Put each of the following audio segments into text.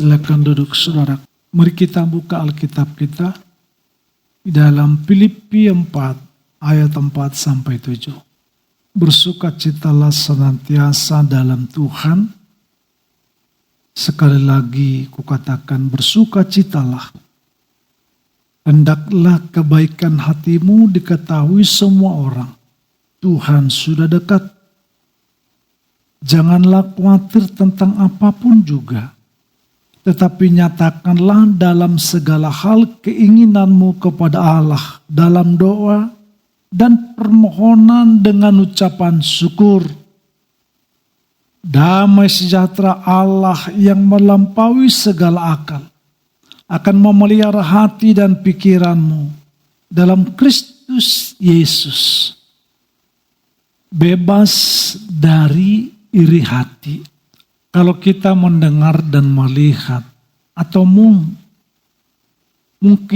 Silakan duduk saudara. Mari kita buka Alkitab kita di dalam Filipi 4 ayat 4 sampai 7. Bersukacitalah senantiasa dalam Tuhan. Sekali lagi kukatakan bersukacitalah. Hendaklah kebaikan hatimu diketahui semua orang. Tuhan sudah dekat. Janganlah khawatir tentang apapun juga, tetapi nyatakanlah dalam segala hal keinginanmu kepada Allah dalam doa dan permohonan dengan ucapan syukur. Damai sejahtera Allah yang melampaui segala akal akan memelihara hati dan pikiranmu dalam Kristus Yesus. Bebas dari iri hati. Kalau kita mendengar dan melihat, atau mungkin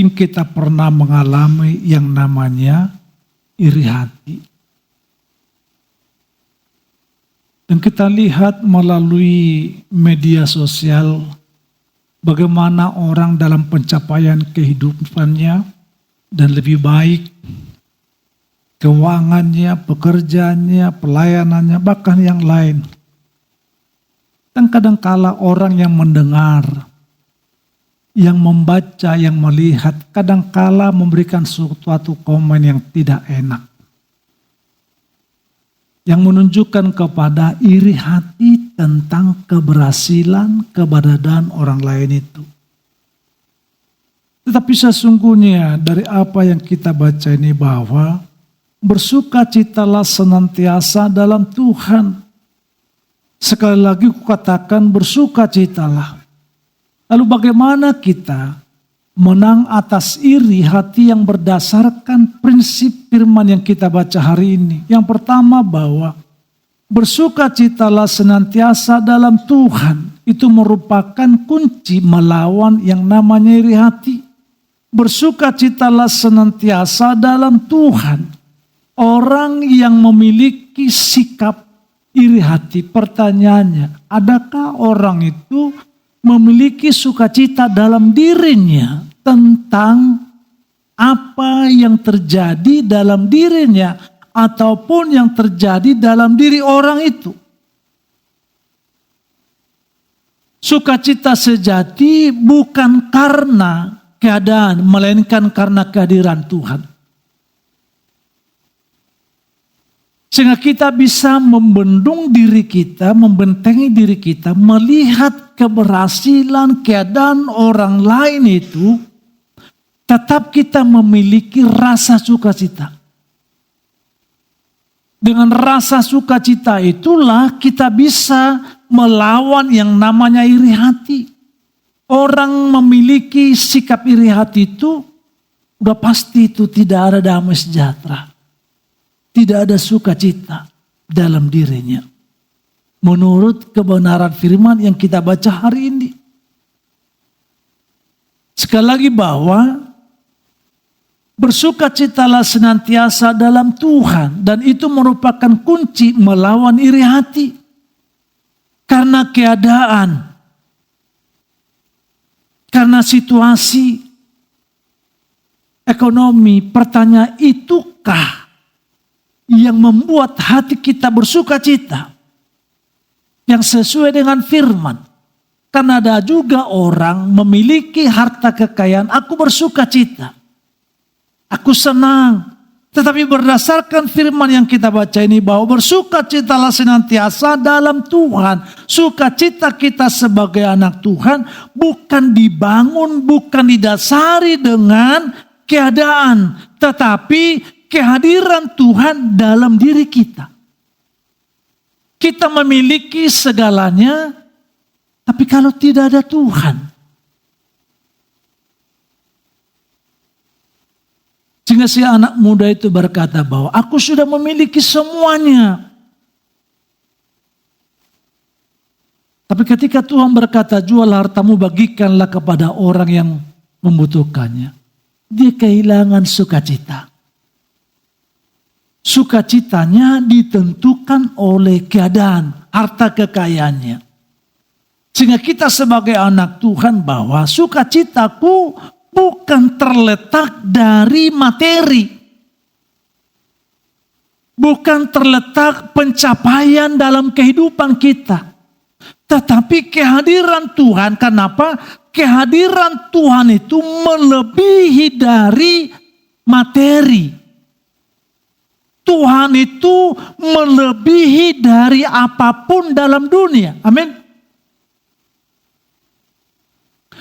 kita pernah mengalami yang namanya iri hati. Dan kita lihat melalui media sosial bagaimana orang dalam pencapaian kehidupannya dan lebih baik, keuangannya, pekerjaannya, pelayanannya, bahkan yang lain. Dan kadangkala orang yang mendengar, yang membaca, yang melihat, kadangkala memberikan suatu komen yang tidak enak. Yang menunjukkan kepada iri hati tentang keberhasilan, keberadaan orang lain itu. Tetapi sesungguhnya dari apa yang kita baca ini bahwa bersukacitalah senantiasa dalam Tuhan. Sekali lagi kukatakan bersukacitalah. Lalu bagaimana kita menang atas iri hati yang berdasarkan prinsip firman yang kita baca hari ini? Yang pertama bahwa bersukacitalah senantiasa dalam Tuhan. Itu merupakan kunci melawan yang namanya iri hati. Bersukacitalah senantiasa dalam Tuhan. Orang yang memiliki sikap iri hati, pertanyaannya, adakah orang itu memiliki sukacita dalam dirinya tentang apa yang terjadi dalam dirinya ataupun yang terjadi dalam diri orang itu? Sukacita sejati bukan karena keadaan, melainkan karena kehadiran Tuhan. Sehingga kita bisa membendung diri kita, membentengi diri kita, melihat keberhasilan, keadaan orang lain itu, tetap kita memiliki rasa sukacita. Dengan rasa sukacita itulah kita bisa melawan yang namanya iri hati. Orang memiliki sikap iri hati itu, udah pasti itu tidak ada damai sejahtera. Tidak ada sukacita dalam dirinya. Menurut kebenaran firman yang kita baca hari ini. Sekali lagi bahwa bersukacitalah senantiasa dalam Tuhan. Dan itu merupakan kunci melawan iri hati. Karena keadaan. Karena situasi ekonomi. Pertanyaan, itukah yang membuat hati kita bersukacita? Yang sesuai dengan firman. Karena ada juga orang memiliki harta kekayaan. Aku bersukacita. Aku senang. Tetapi berdasarkan firman yang kita baca ini bahwa bersukacitalah senantiasa dalam Tuhan. Sukacita kita sebagai anak Tuhan bukan dibangun, bukan didasari dengan keadaan. Tetapi kehadiran Tuhan dalam diri kita. Kita memiliki segalanya, tapi kalau tidak ada Tuhan. Sehingga si anak muda itu berkata bahwa aku sudah memiliki semuanya. Tapi ketika Tuhan berkata jual hartamu bagikanlah kepada orang yang membutuhkannya. Dia kehilangan sukacita. Sukacitanya ditentukan oleh keadaan, harta kekayaannya. Sehingga kita sebagai anak Tuhan bahwa sukacitaku bukan terletak dari materi. Bukan terletak pencapaian dalam kehidupan kita. Tetapi kehadiran Tuhan, kenapa? Kehadiran Tuhan itu melebihi dari materi. Tuhan itu melebihi dari apapun dalam dunia. Amin.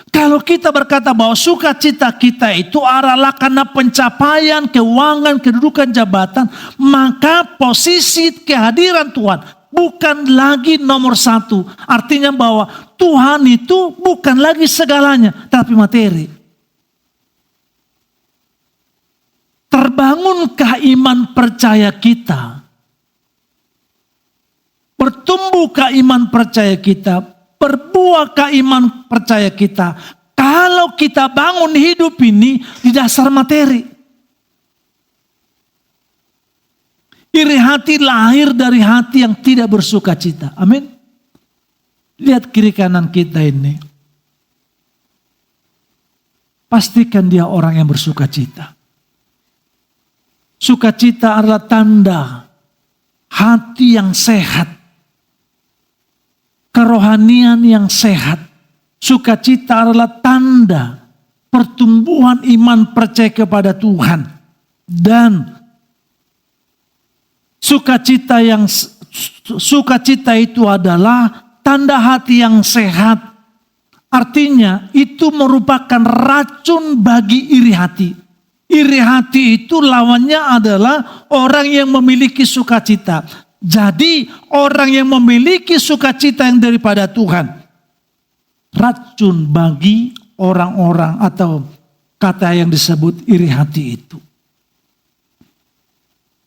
Kalau kita berkata bahwa sukacita kita itu adalah karena pencapaian, keuangan, kedudukan, jabatan, maka posisi kehadiran Tuhan bukan lagi nomor satu. Artinya bahwa Tuhan itu bukan lagi segalanya, tapi materi. Terbangunkah iman percaya kita? Bertumbuhkah iman percaya kita? Berbuahkah iman percaya kita? Kalau kita bangun hidup ini di dasar materi. Iri hati lahir dari hati yang tidak bersuka cita. Amin. Lihat kiri kanan kita ini. Pastikan dia orang yang bersuka cita. Sukacita adalah tanda hati yang sehat. Kerohanian yang sehat. Sukacita adalah tanda pertumbuhan iman percaya kepada Tuhan. Dan sukacita itu adalah tanda hati yang sehat. Artinya itu merupakan racun bagi iri hati. Iri hati itu lawannya adalah orang yang memiliki sukacita. Jadi orang yang memiliki sukacita yang daripada Tuhan, racun bagi orang-orang atau kata yang disebut iri hati itu.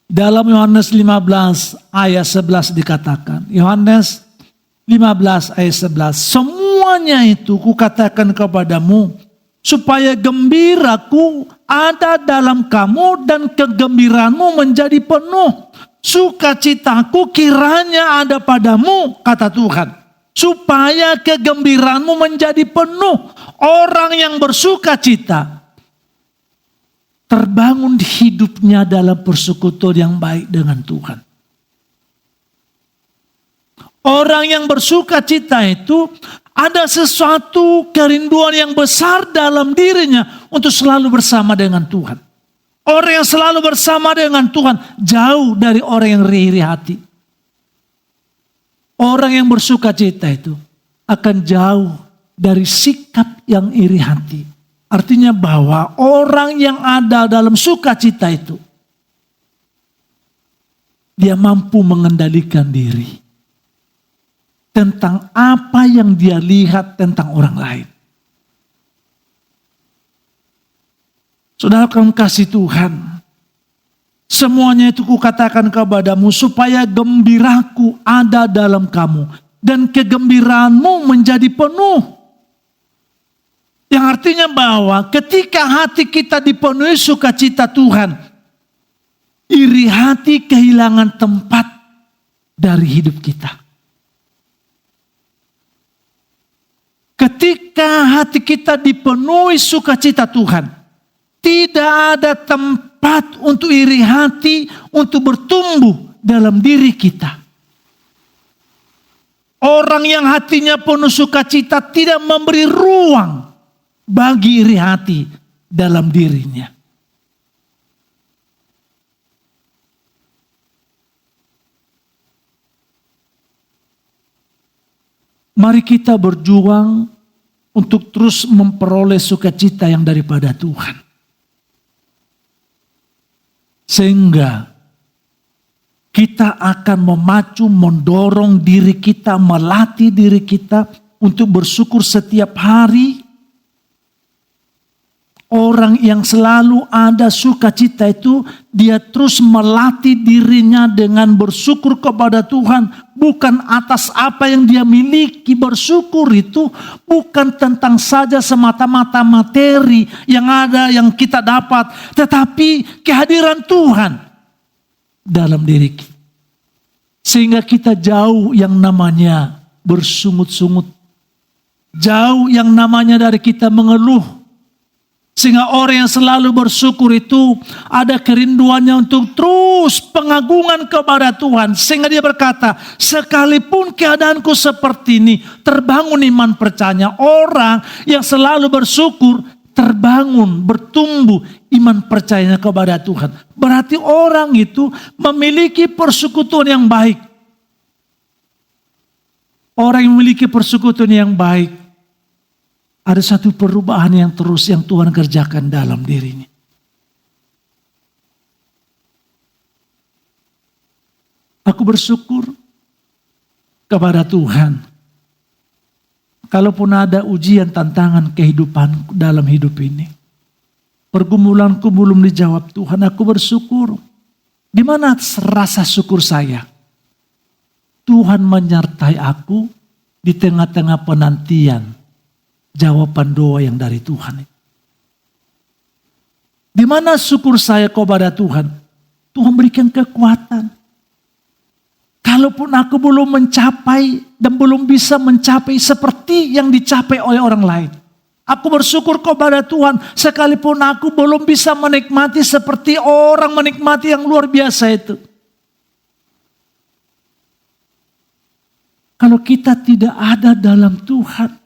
Dalam Yohanes 15 ayat 11 dikatakan, Yohanes 15 ayat 11, semuanya itu kukatakan kepadamu, supaya gembiraku ada dalam kamu dan kegembiraanmu menjadi penuh. Sukacitaku kiranya ada padamu, kata Tuhan, supaya kegembiraanmu menjadi penuh. Orang yang bersukacita terbangun hidupnya dalam persekutuan yang baik dengan Tuhan. Orang yang bersukacita itu ada sesuatu kerinduan yang besar dalam dirinya untuk selalu bersama dengan Tuhan. Orang yang selalu bersama dengan Tuhan jauh dari orang yang iri hati. Orang yang bersukacita itu akan jauh dari sikap yang iri hati. Artinya bahwa orang yang ada dalam sukacita itu, dia mampu mengendalikan diri tentang apa yang dia lihat tentang orang lain. Saudara kamu kasih Tuhan, semuanya itu kukatakan kepadamu supaya gembiraku ada dalam kamu dan kegembiraanmu menjadi penuh. Yang artinya bahwa ketika hati kita dipenuhi sukacita Tuhan, iri hati kehilangan tempat dari hidup kita. Ketika hati kita dipenuhi sukacita Tuhan, tidak ada tempat untuk iri hati untuk bertumbuh dalam diri kita. Orang yang hatinya penuh sukacita tidak memberi ruang bagi iri hati dalam dirinya. Mari kita berjuang untuk terus memperoleh sukacita yang daripada Tuhan. Sehingga kita akan memacu, mendorong diri kita, melatih diri kita untuk bersyukur setiap hari. Orang yang selalu ada sukacita itu, dia terus melatih dirinya dengan bersyukur kepada Tuhan. Bukan atas apa yang dia miliki. Bersyukur itu bukan tentang saja semata-mata materi yang ada, yang kita dapat. Tetapi kehadiran Tuhan dalam diri kita. Sehingga kita jauh yang namanya bersungut-sungut. Jauh yang namanya dari kita mengeluh. Sehingga orang yang selalu bersyukur itu ada kerinduannya untuk terus pengagungan kepada Tuhan. Sehingga dia berkata, sekalipun keadaanku seperti ini, terbangun iman percayanya. Orang yang selalu bersyukur, terbangun, bertumbuh iman percayanya kepada Tuhan. Berarti orang itu memiliki persekutuan yang baik. Orang yang memiliki persekutuan yang baik, ada satu perubahan yang terus yang Tuhan kerjakan dalam dirinya. Aku bersyukur kepada Tuhan. Kalaupun ada ujian tantangan kehidupan dalam hidup ini, pergumulanku belum dijawab Tuhan, aku bersyukur. Di mana rasa syukur saya? Tuhan menyertai aku di tengah-tengah penantian jawaban doa yang dari Tuhan. Di mana syukur saya kepada Tuhan? Tuhan berikan kekuatan. Kalaupun aku belum mencapai dan belum bisa mencapai seperti yang dicapai oleh orang lain, aku bersyukur kepada Tuhan sekalipun aku belum bisa menikmati seperti orang menikmati yang luar biasa itu. Kalau kita tidak ada dalam Tuhan,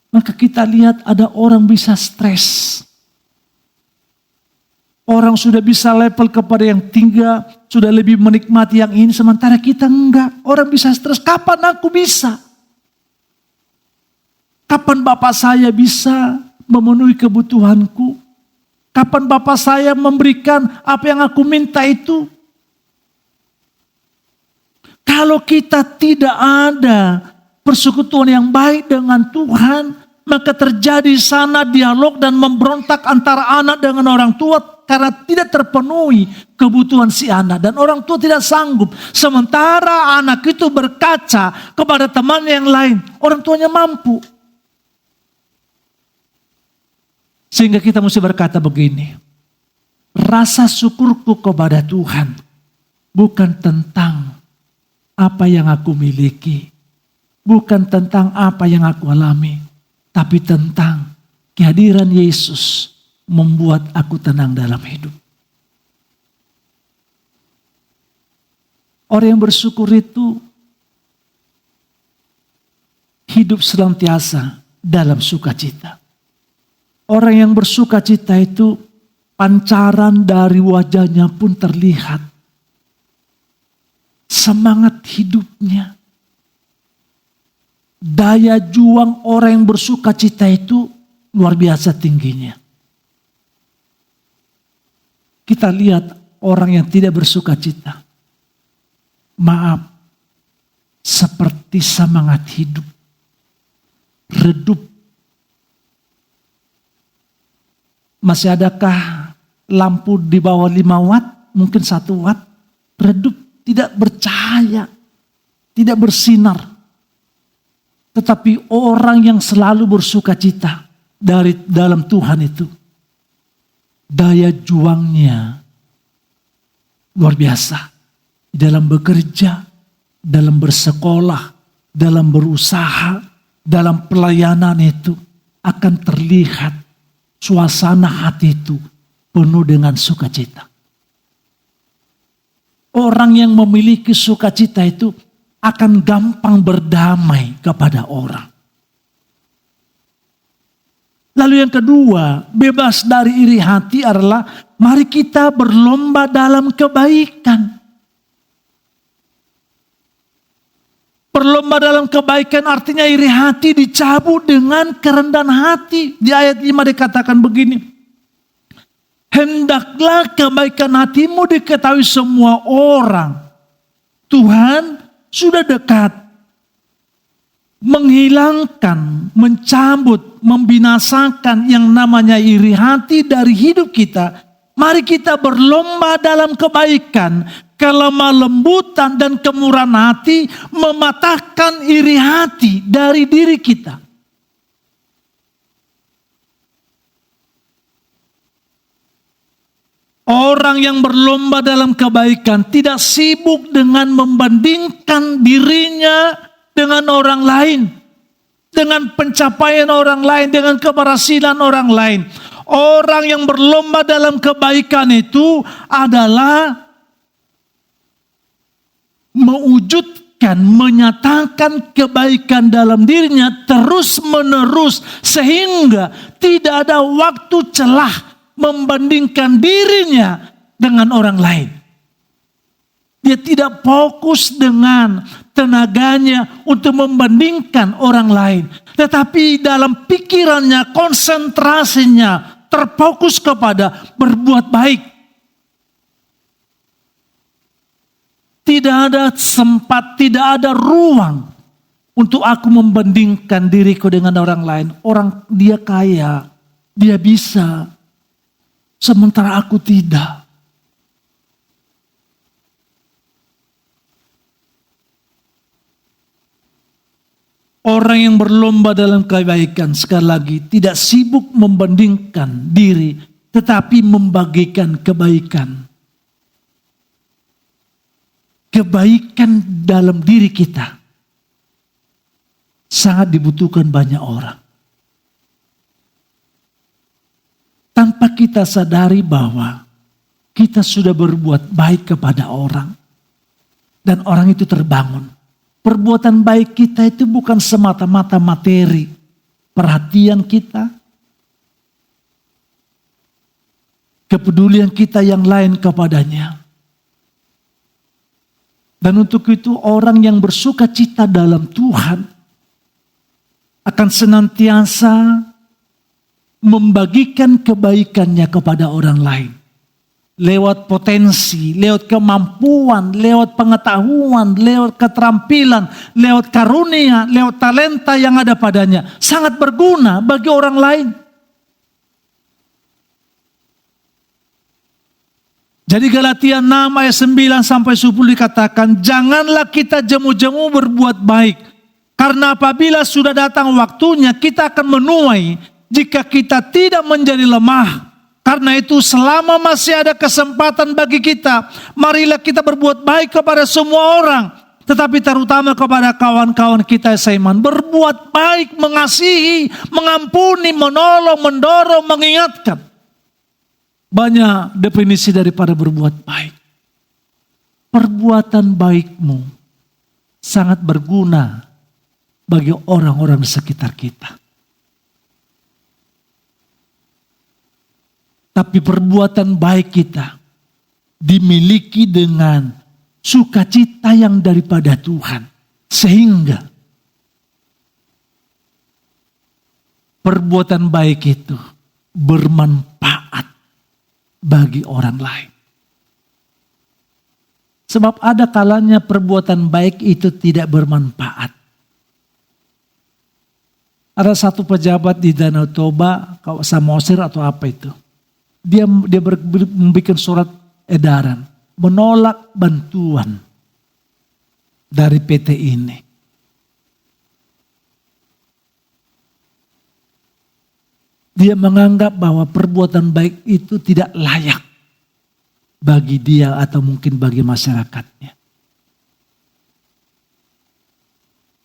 maka kita lihat ada orang bisa stres. Orang sudah bisa level kepada yang tinggi, sudah lebih menikmati yang ini, sementara kita enggak. Orang bisa stres, kapan aku bisa? Kapan bapak saya bisa memenuhi kebutuhanku? Kapan bapak saya memberikan apa yang aku minta itu? Kalau kita tidak ada persekutuan yang baik dengan Tuhan, maka terjadi sana dialog dan memberontak antara anak dengan orang tua karena tidak terpenuhi kebutuhan si anak dan orang tua tidak sanggup. Sementara anak itu berkaca kepada teman yang lain, orang tuanya mampu. Sehingga kita mesti berkata begini, rasa syukurku kepada Tuhan bukan tentang apa yang aku miliki, bukan tentang apa yang aku alami, tapi tentang kehadiran Yesus membuat aku tenang dalam hidup. Orang yang bersyukur itu hidup senantiasa dalam sukacita. Orang yang bersukacita itu pancaran dari wajahnya pun terlihat. Semangat hidupnya. Daya juang orang yang bersukacita itu luar biasa tingginya. Kita lihat orang yang tidak bersukacita. Maaf, seperti semangat hidup. Redup. Masih adakah lampu di bawah 5 watt? Mungkin 1 watt. Redup, tidak bercahaya. Tidak bersinar. Tetapi orang yang selalu bersukacita dari dalam Tuhan itu, daya juangnya luar biasa. Dalam bekerja, dalam bersekolah, dalam berusaha, dalam pelayanan itu akan terlihat suasana hati itu penuh dengan sukacita. Orang yang memiliki sukacita itu akan gampang berdamai kepada orang. Lalu yang kedua, bebas dari iri hati adalah mari kita berlomba dalam kebaikan. Berlomba dalam kebaikan artinya iri hati dicabut dengan kerendahan hati. Di ayat 5 dikatakan begini, hendaklah kebaikan hatimu diketahui semua orang. Tuhan sudah dekat menghilangkan, mencabut, membinasakan yang namanya iri hati dari hidup kita. Mari kita berlomba dalam kebaikan, kelemah lembutan dan kemurahan hati, mematahkan iri hati dari diri kita. Orang yang berlomba dalam kebaikan tidak sibuk dengan membandingkan dirinya dengan orang lain. dengan pencapaian orang lain, dengan keberhasilan orang lain. Orang yang berlomba dalam kebaikan itu adalah mewujudkan, menyatakan kebaikan dalam dirinya terus menerus, sehingga tidak ada waktu celah membandingkan dirinya dengan orang lain. Dia tidak fokus dengan tenaganya untuk membandingkan orang lain, tetapi dalam pikirannya, konsentrasinya terfokus kepada berbuat baik. Tidak ada sempat, tidak ada ruang untuk aku membandingkan diriku dengan orang lain. Orang dia kaya, dia bisa, sementara aku tidak. Orang yang berlomba dalam kebaikan, sekali lagi, tidak sibuk membandingkan diri, tetapi membagikan kebaikan. Kebaikan dalam diri kita sangat dibutuhkan banyak orang. Tanpa kita sadari bahwa kita sudah berbuat baik kepada orang, dan orang itu terbangun. Perbuatan baik kita itu bukan semata-mata materi, perhatian kita, kepedulian kita yang lain kepadanya. Dan untuk itu orang yang bersuka cita dalam Tuhan akan senantiasa membagikan kebaikannya kepada orang lain. Lewat potensi, lewat kemampuan, lewat pengetahuan, lewat keterampilan, lewat karunia, lewat talenta yang ada padanya. Sangat berguna bagi orang lain. Jadi Galatia 6 ayat 9 sampai 10 dikatakan, janganlah kita jemu-jemu berbuat baik. Karena apabila sudah datang waktunya, kita akan menuai jika kita tidak menjadi lemah. Karena itu selama masih ada kesempatan bagi kita, marilah kita berbuat baik kepada semua orang. Tetapi terutama kepada kawan-kawan kita seiman. Berbuat baik, mengasihi, mengampuni, menolong, mendorong, mengingatkan. Banyak definisi daripada berbuat baik. Perbuatan baikmu sangat berguna bagi orang-orang di sekitar kita. Tapi perbuatan baik kita dimiliki dengan sukacita yang daripada Tuhan. Sehingga perbuatan baik itu bermanfaat bagi orang lain. Sebab ada kalanya perbuatan baik itu tidak bermanfaat. Ada satu pejabat di Danau Toba, Samosir atau apa itu. Dia membuat surat edaran menolak bantuan dari PT ini. Dia menganggap bahwa perbuatan baik itu tidak layak bagi dia atau mungkin bagi masyarakatnya.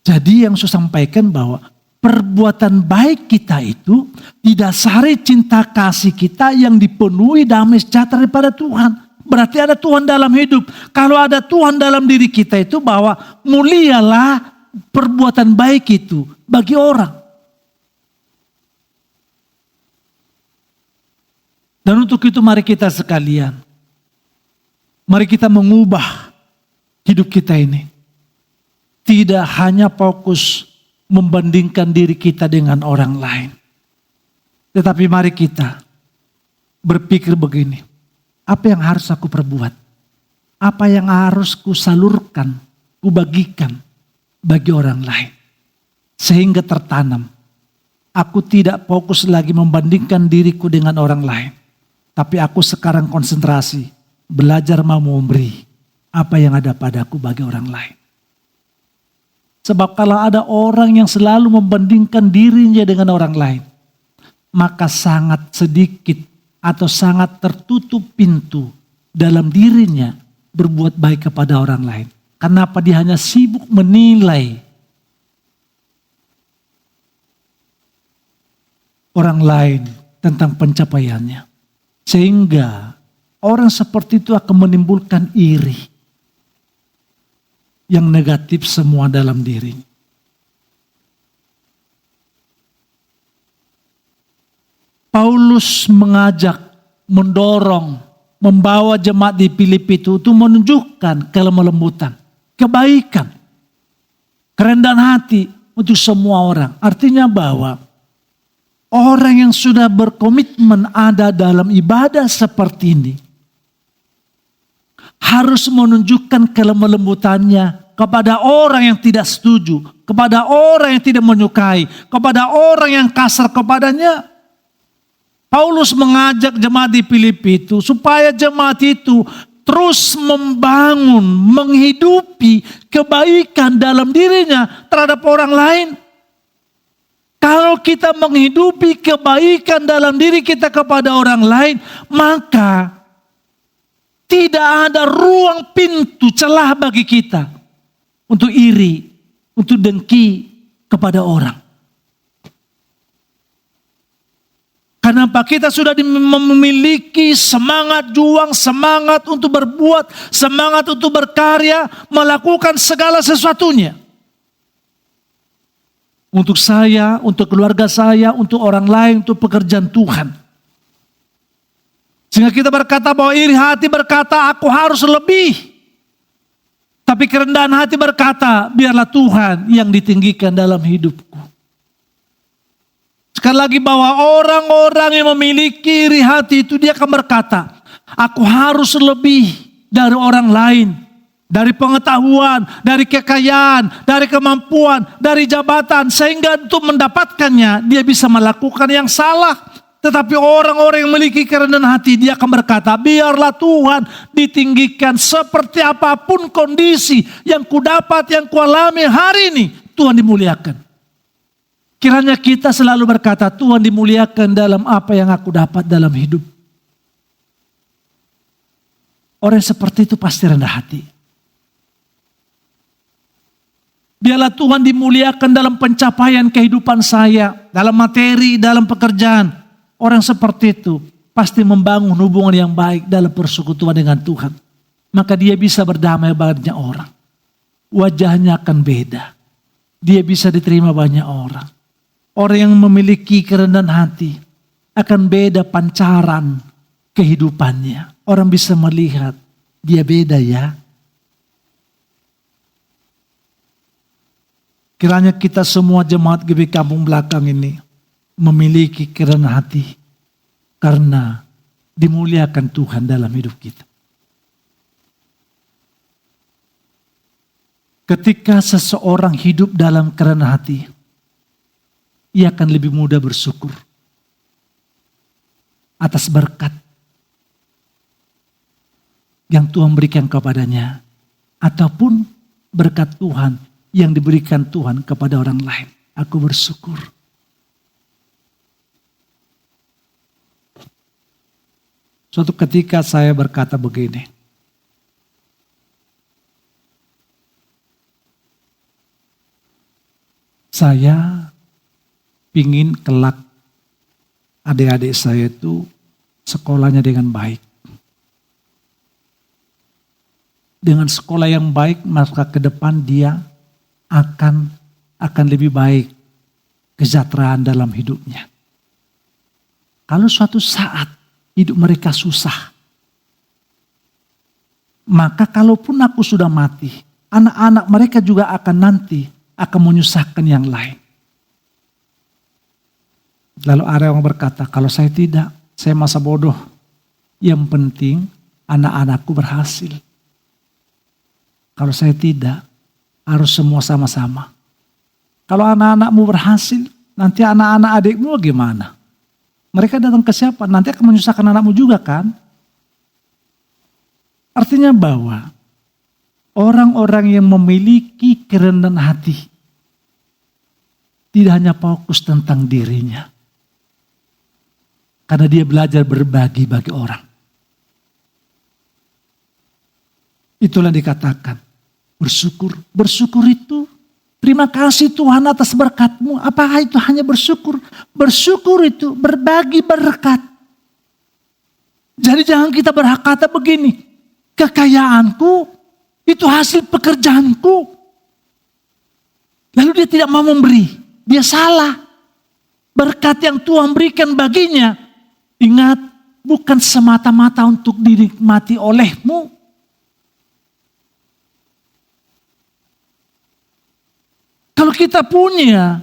Jadi yang saya sampaikan bahwa perbuatan baik kita itu didasari cinta kasih kita yang dipenuhi damai sejahtera daripada Tuhan. Berarti ada Tuhan dalam hidup. Kalau ada Tuhan dalam diri kita itu bahwa mulialah perbuatan baik itu bagi orang. Dan untuk itu mari kita sekalian, mari kita mengubah hidup kita ini. Tidak hanya fokus membandingkan diri kita dengan orang lain. Tetapi mari kita berpikir begini. Apa yang harus aku perbuat? Apa yang harus ku salurkan, ku bagikan bagi orang lain? Sehingga tertanam. Aku tidak fokus lagi membandingkan diriku dengan orang lain. Tapi aku sekarang konsentrasi. Belajar mau memberi apa yang ada padaku bagi orang lain. Sebab kalau ada orang yang selalu membandingkan dirinya dengan orang lain, maka sangat sedikit atau sangat tertutup pintu dalam dirinya berbuat baik kepada orang lain. Kenapa dia hanya sibuk menilai orang lain tentang pencapaiannya. Sehingga orang seperti itu akan menimbulkan iri yang negatif semua dalam dirinya. Paulus mengajak, mendorong, membawa jemaat di Filipi itu untuk menunjukkan kelembutan, kebaikan, kerendahan hati untuk semua orang. Artinya bahwa orang yang sudah berkomitmen ada dalam ibadah seperti ini harus menunjukkan kelembutannya kepada orang yang tidak setuju, kepada orang yang tidak menyukai, kepada orang yang kasar kepadanya. Paulus mengajak jemaat di Filipi itu supaya jemaat itu terus membangun, menghidupi kebaikan dalam dirinya terhadap orang lain. Kalau kita menghidupi kebaikan dalam diri kita kepada orang lain, maka tidak ada ruang pintu celah bagi kita untuk iri, untuk dengki kepada orang. Kenapa? Kita sudah memiliki semangat juang, semangat untuk berbuat, semangat untuk berkarya, melakukan segala sesuatunya. Untuk saya, untuk keluarga saya, untuk orang lain, untuk pekerjaan Tuhan. Sehingga kita berkata bahwa iri hati berkata, aku harus lebih. Tapi kerendahan hati berkata, biarlah Tuhan yang ditinggikan dalam hidupku. Sekali lagi bahwa orang-orang yang memiliki iri hati itu dia akan berkata, aku harus lebih dari orang lain. Dari pengetahuan, dari kekayaan, dari kemampuan, dari jabatan. Sehingga untuk mendapatkannya dia bisa melakukan yang salah. Tetapi orang-orang yang memiliki kerendahan hati dia akan berkata, biarlah Tuhan ditinggikan seperti apapun kondisi yang kudapat, yang kualami hari ini. Tuhan dimuliakan. Kiranya kita selalu berkata, Tuhan dimuliakan dalam apa yang aku dapat dalam hidup. Orang seperti itu pasti rendah hati. Biarlah Tuhan dimuliakan dalam pencapaian kehidupan saya, dalam materi, dalam pekerjaan. Orang seperti itu pasti membangun hubungan yang baik dalam persekutuan dengan Tuhan. Maka dia bisa berdamai banyak orang. Wajahnya akan beda. Dia bisa diterima banyak orang. Orang yang memiliki kerendahan hati akan beda pancaran kehidupannya. Orang bisa melihat dia beda ya. Kiranya kita semua jemaat GBI Kampung Belakang ini memiliki kerendahan hati karena dimuliakan Tuhan dalam hidup kita. Ketika seseorang hidup dalam kerendahan hati, ia akan lebih mudah bersyukur atas berkat yang Tuhan berikan kepadanya ataupun berkat Tuhan yang diberikan Tuhan kepada orang lain. Aku bersyukur. Suatu ketika saya berkata begini, saya ingin kelak adik-adik saya itu sekolahnya dengan baik. Dengan sekolah yang baik, maka ke depan dia akan lebih baik kesejahteraan dalam hidupnya. Kalau suatu saat hidup mereka susah, maka kalaupun aku sudah mati, anak-anak mereka juga akan menyusahkan yang lain. Lalu ada yang berkata, kalau saya tidak, saya masa bodoh. Yang penting anak-anakku berhasil. Kalau saya tidak, harus semua sama-sama. Kalau anak-anakmu berhasil, nanti anak-anak adikmu gimana? Mereka datang ke siapa? Nanti akan menyusahkan anakmu juga kan? Artinya bahwa orang-orang yang memiliki kerendahan hati tidak hanya fokus tentang dirinya. Karena dia belajar berbagi bagi orang. Itulah dikatakan bersyukur. Bersyukur itu Terima kasih Tuhan atas berkat-Mu. Apakah itu hanya bersyukur? Bersyukur itu berbagi berkat. Jadi jangan kita berkata begini, kekayaanku itu hasil pekerjaanku. Lalu dia tidak mau memberi. Dia salah. Berkat yang Tuhan berikan baginya, ingat, bukan semata-mata untuk dinikmati olehmu. Kalau kita punya,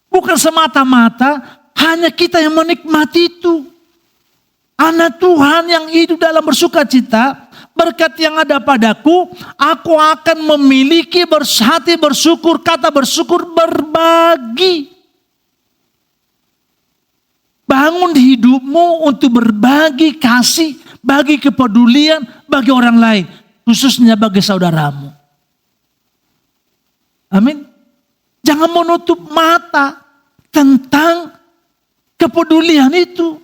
bukan semata-mata hanya kita yang menikmati itu. Anak Tuhan yang hidup dalam bersukacita, berkat yang ada padaku, aku akan memiliki hati bersyukur, kata bersyukur berbagi. Bangun hidupmu untuk berbagi kasih, bagi kepedulian, bagi orang lain. Khususnya bagi saudaramu. Amin. Jangan menutup mata tentang kepedulian itu.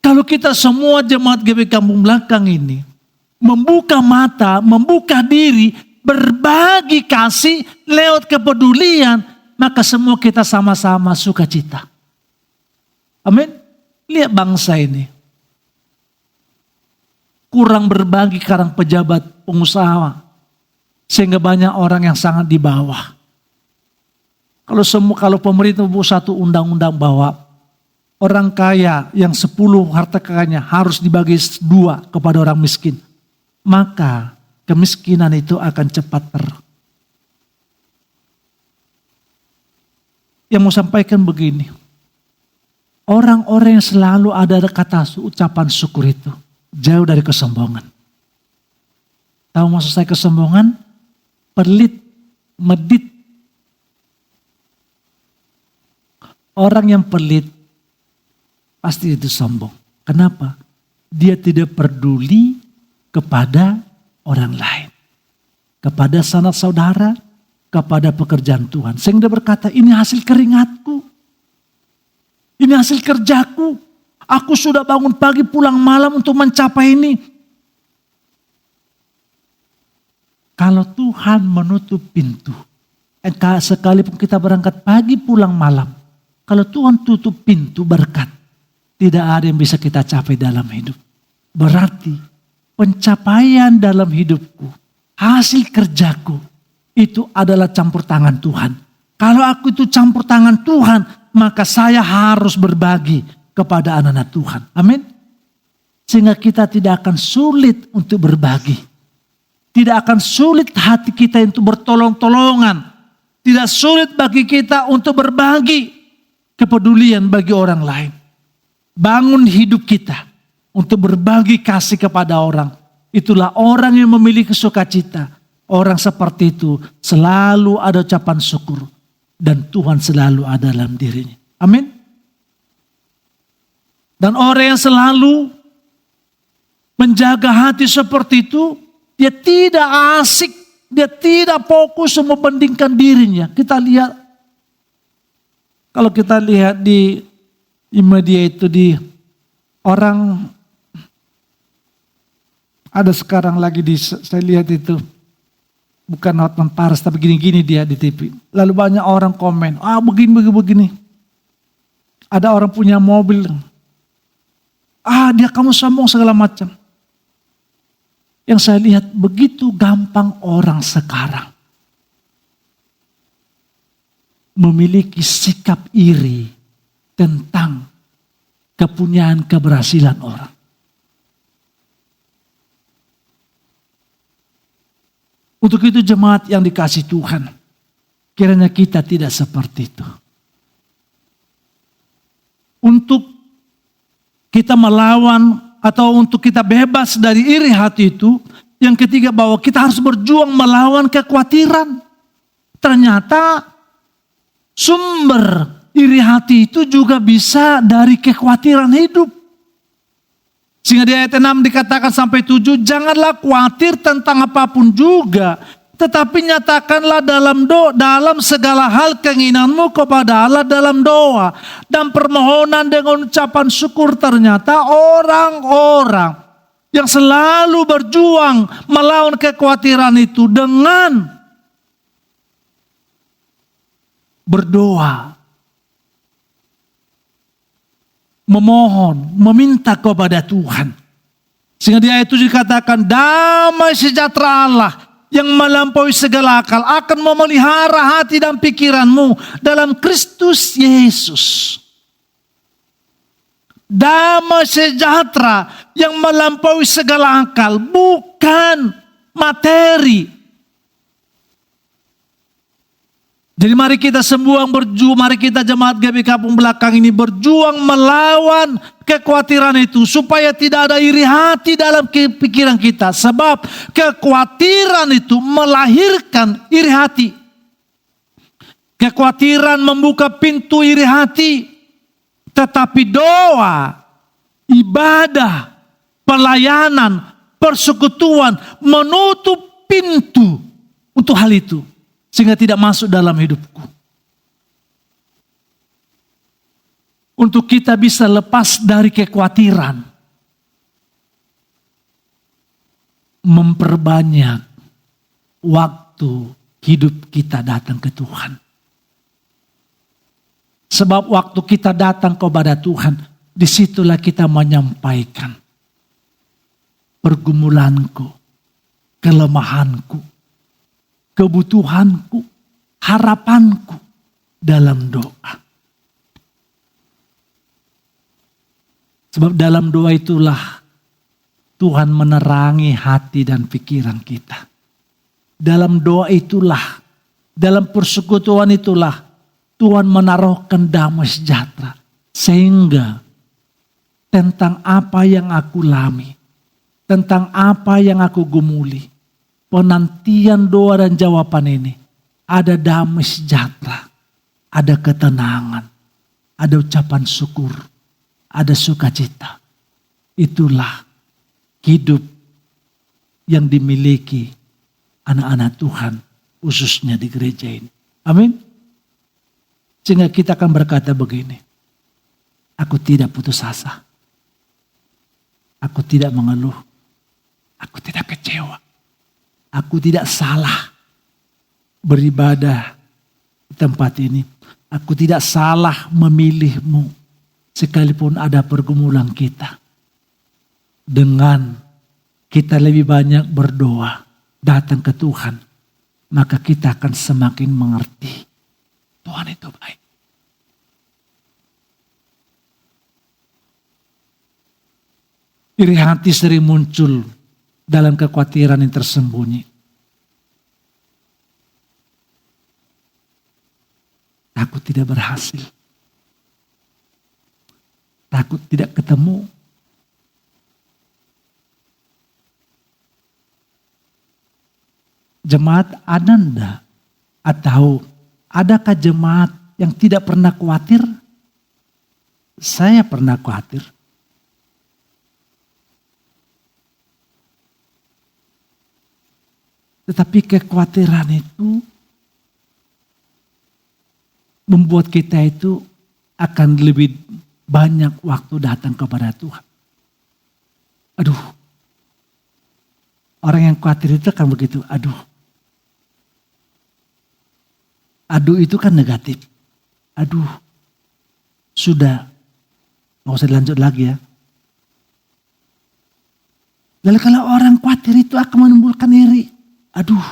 Kalau kita semua jemaat GBI Kampung Belakang ini membuka mata, membuka diri, berbagi kasih lewat kepedulian, maka semua kita sama-sama sukacita. Amin. Lihat bangsa ini. Kurang berbagi karena pejabat, pengusaha. Sehingga banyak orang yang sangat di bawah. Kalau pemerintah membuat satu undang-undang bahwa orang kaya yang 10 harta kekayaannya harus dibagi 2 kepada orang miskin. Maka kemiskinan itu akan cepat Yang mau sampaikan begini. Orang-orang yang selalu ada kata ucapan syukur itu jauh dari kesombongan. Tahu maksud saya kesombongan? Pelit, medit. Orang yang pelit pasti itu sombong. Kenapa? Dia tidak peduli kepada orang lain. Kepada sanak saudara, kepada pekerjaan Tuhan. Sehingga dia berkata, ini hasil keringatku. Ini hasil kerjaku. Aku sudah bangun pagi pulang malam untuk mencapai ini. Kalau Tuhan menutup pintu, sekalipun kita berangkat pagi pulang malam, kalau Tuhan tutup pintu berkat, tidak ada yang bisa kita capai dalam hidup. Berarti pencapaian dalam hidupku, hasil kerjaku, itu adalah campur tangan Tuhan. Kalau aku itu campur tangan Tuhan, maka saya harus berbagi kepada anak-anak Tuhan. Amin. Sehingga kita tidak akan sulit untuk berbagi. Tidak akan sulit hati kita untuk bertolong-tolongan. Tidak sulit bagi kita untuk berbagi kepedulian bagi orang lain. Bangun hidup kita untuk berbagi kasih kepada orang. Itulah orang yang memiliki sukacita. Orang seperti itu selalu ada ucapan syukur. Dan Tuhan selalu ada dalam dirinya. Amin. Dan orang yang selalu menjaga hati seperti itu, dia tidak asik, dia tidak fokus membandingkan dirinya. Kita lihat, kalau kita lihat di media itu, di orang, ada sekarang lagi saya lihat itu, bukan Hotman Paris tapi gini-gini dia di TV. Lalu banyak orang komen, begini. Ada orang punya mobil, dia kamu sombong segala macam. Yang saya lihat begitu gampang orang sekarang memiliki sikap iri tentang kepunyaan keberhasilan orang. Untuk itu jemaat yang dikasihi Tuhan, kiranya kita tidak seperti itu. Untuk kita melawan atau untuk kita bebas dari iri hati itu, yang ketiga bahwa kita harus berjuang melawan kekhawatiran. Ternyata sumber iri hati itu juga bisa dari kekhawatiran hidup. Sehingga di ayat 6 dikatakan sampai 7, janganlah khawatir tentang apapun juga, tetapi nyatakanlah dalam segala hal keinginanmu kepada Allah dalam doa dan permohonan dengan ucapan syukur. Ternyata orang-orang yang selalu berjuang melawan kekhawatiran itu dengan berdoa, memohon, meminta kepada Tuhan. Sehingga di ayat 7 dikatakan, damai sejahtera Allah yang melampaui segala akal akan memelihara hati dan pikiranmu dalam Kristus Yesus. Damai sejahtera yang melampaui segala akal, bukan materi. Jadi mari kita semua berjuang, mari kita jemaat GBI Kampung Belakang ini berjuang melawan kekhawatiran itu. Supaya tidak ada iri hati dalam pikiran kita. Sebab kekhawatiran itu melahirkan iri hati. Kekhawatiran membuka pintu iri hati. Tetapi doa, ibadah, pelayanan, persekutuan menutup pintu untuk hal itu. Sehingga tidak masuk dalam hidupku. Untuk kita bisa lepas dari kekhawatiran. Memperbanyak waktu hidup kita datang ke Tuhan. Sebab waktu kita datang kepada Tuhan, disitulah kita menyampaikan pergumulanku, kelemahanku, kebutuhanku, harapanku dalam doa. Sebab dalam doa itulah Tuhan menerangi hati dan pikiran kita. Dalam doa itulah, dalam persekutuan itulah Tuhan menaruhkan damai sejahtera. Sehingga tentang apa yang aku alami, tentang apa yang aku gumuli, penantian doa dan jawaban ini, ada damai sejahtera, ada ketenangan, ada ucapan syukur, ada sukacita. Itulah hidup yang dimiliki anak-anak Tuhan, khususnya di gereja ini. Amin. Sehingga kita akan berkata begini, aku tidak putus asa, aku tidak mengeluh, aku tidak kecewa, aku tidak salah beribadah di tempat ini, aku tidak salah memilihmu sekalipun ada pergumulan kita. Dengan kita lebih banyak berdoa, datang ke Tuhan, maka kita akan semakin mengerti Tuhan itu baik. Iri hati sering muncul dalam kekhawatiran yang tersembunyi. Takut tidak berhasil. Takut tidak ketemu. Jemaat ada enggak? Atau adakah jemaat yang tidak pernah khawatir? Saya pernah khawatir. Tetapi kekhawatiran itu membuat kita itu akan lebih banyak waktu datang kepada Tuhan. Aduh, orang yang khawatir itu kan begitu. Aduh itu kan negatif. Aduh, sudah, nggak usah dilanjut lagi ya. Lalu kalau orang khawatir itu akan menimbulkan iri. Aduh,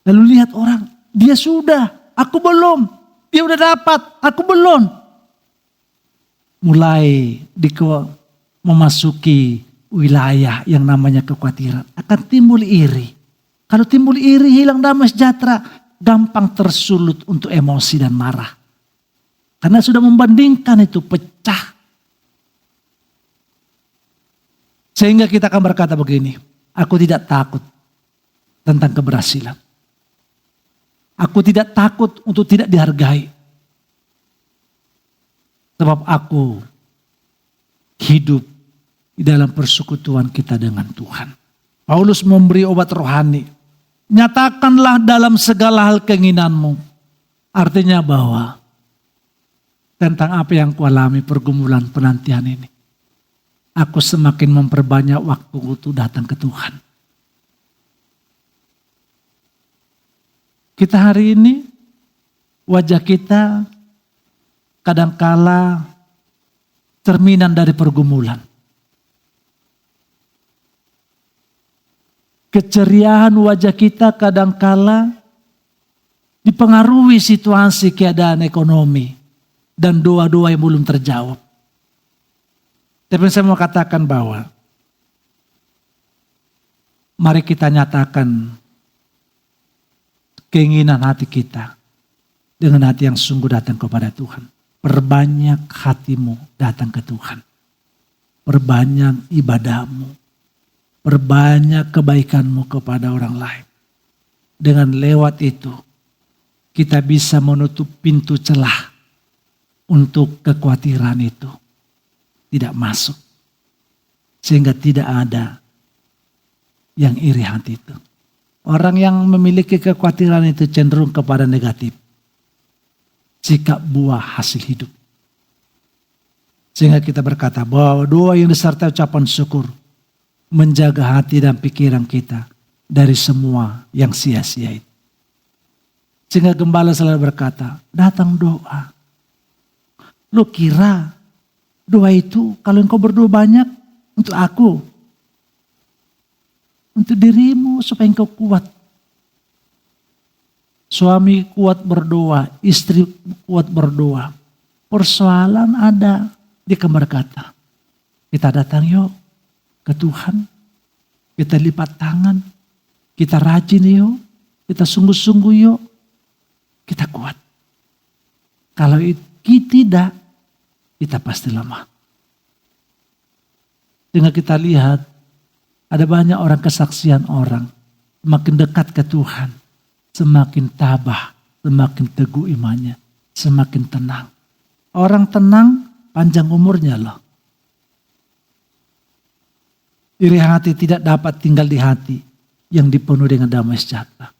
lalu lihat orang, dia sudah, aku belum. Dia udah dapat, aku belum. Mulai memasuki wilayah yang namanya kekhawatiran. Akan timbul iri. Kalau timbul iri, hilang damai sejahtera, gampang tersulut untuk emosi dan marah. Karena sudah membandingkan itu, pecah. Sehingga kita akan berkata begini, aku tidak takut tentang keberhasilan. Aku tidak takut untuk tidak dihargai. Sebab aku hidup di dalam persekutuan kita dengan Tuhan. Paulus memberi obat rohani. Nyatakanlah dalam segala hal keinginanmu. Artinya bahwa tentang apa yang kualami pergumulan penantian ini, aku semakin memperbanyak waktu untuk datang ke Tuhan. Kita hari ini Wajah kita kadangkala cerminan dari pergumulan. Keceriaan wajah kita kadangkala dipengaruhi situasi keadaan ekonomi dan doa-doa yang belum terjawab. Tapi saya mau katakan bahwa mari kita nyatakan keinginan hati kita dengan hati yang sungguh datang kepada Tuhan. Perbanyak hatimu datang ke Tuhan. Perbanyak ibadahmu. Perbanyak kebaikanmu kepada orang lain. Dengan lewat itu, kita bisa menutup pintu celah untuk kekhawatiran itu tidak masuk. Sehingga tidak ada yang iri hati itu. Orang yang memiliki kekhawatiran itu cenderung kepada negatif. Sikap buah hasil hidup. Sehingga kita berkata bahwa doa yang disertai ucapan syukur menjaga hati dan pikiran kita dari semua yang sia-sia itu. Sehingga gembala selalu berkata, datang doa. Lu kira doa itu kalau engkau berdoa banyak untuk aku, untuk dirimu supaya engkau kuat. Suami kuat berdoa, istri kuat berdoa. Persoalan ada, dia berkata, kita datang yuk ke Tuhan, kita lipat tangan, kita rajin yuk, kita sungguh-sungguh yuk, kita kuat. Kalau tidak, kita pasti lemah. Dengan kita lihat, ada banyak orang kesaksian orang, makin dekat ke Tuhan, semakin tabah, semakin teguh imannya, semakin tenang. Orang tenang, panjang umurnya loh. Iri hati tidak dapat tinggal di hati yang dipenuhi dengan damai sejahtera.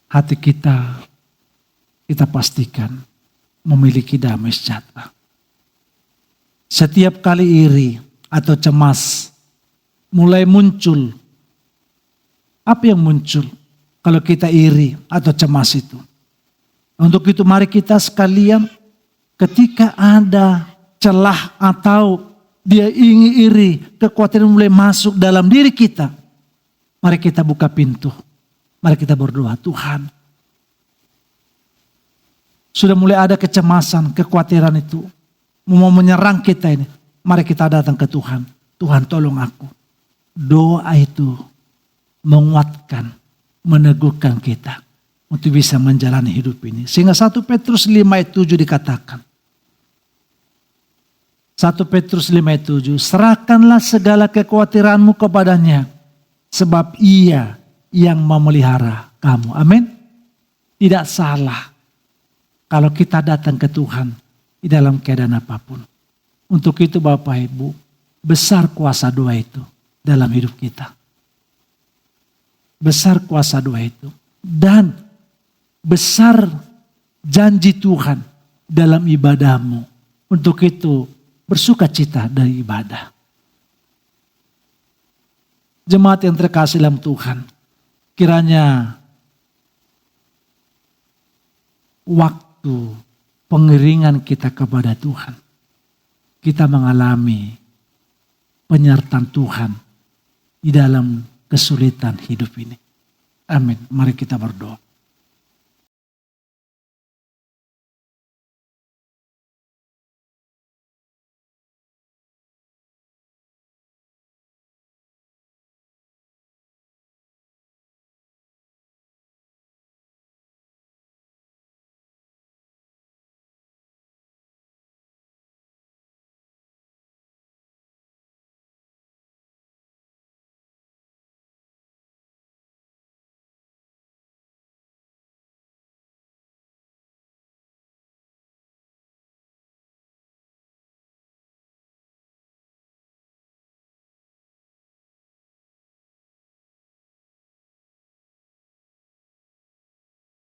Hati kita pastikan memiliki damai sejahtera. Setiap kali iri atau cemas mulai muncul. Apa yang muncul kalau kita iri atau cemas itu? Untuk itu mari kita sekalian ketika ada celah atau dia ingin iri, kekhawatiran mulai masuk dalam diri kita. Mari kita buka pintu. Mari kita berdoa, Tuhan. Sudah mulai ada kecemasan, kekhawatiran itu. Mau menyerang kita ini. Mari kita datang ke Tuhan. Tuhan tolong aku. Doa itu menguatkan, meneguhkan kita. Untuk bisa menjalani hidup ini. Sehingga 1 Petrus 5 ayat 7 dikatakan. 1 Petrus 5 ayat 7. Serahkanlah segala kekhawatiranmu kepadanya. Sebab ia yang memelihara kamu. Amin. Tidak salah. Kalau kita datang ke Tuhan. Di dalam keadaan apapun. Untuk itu Bapak Ibu. Besar kuasa doa itu. Dalam hidup kita. Besar kuasa doa itu. Dan besar janji Tuhan. Dalam ibadahmu. Untuk itu. Bersukacita dari ibadah. Jemaat yang terkasih dalam Tuhan. Kiranya waktu pengiringan kita kepada Tuhan. Kita mengalami penyertaan Tuhan di dalam kesulitan hidup ini. Amin. Mari kita berdoa.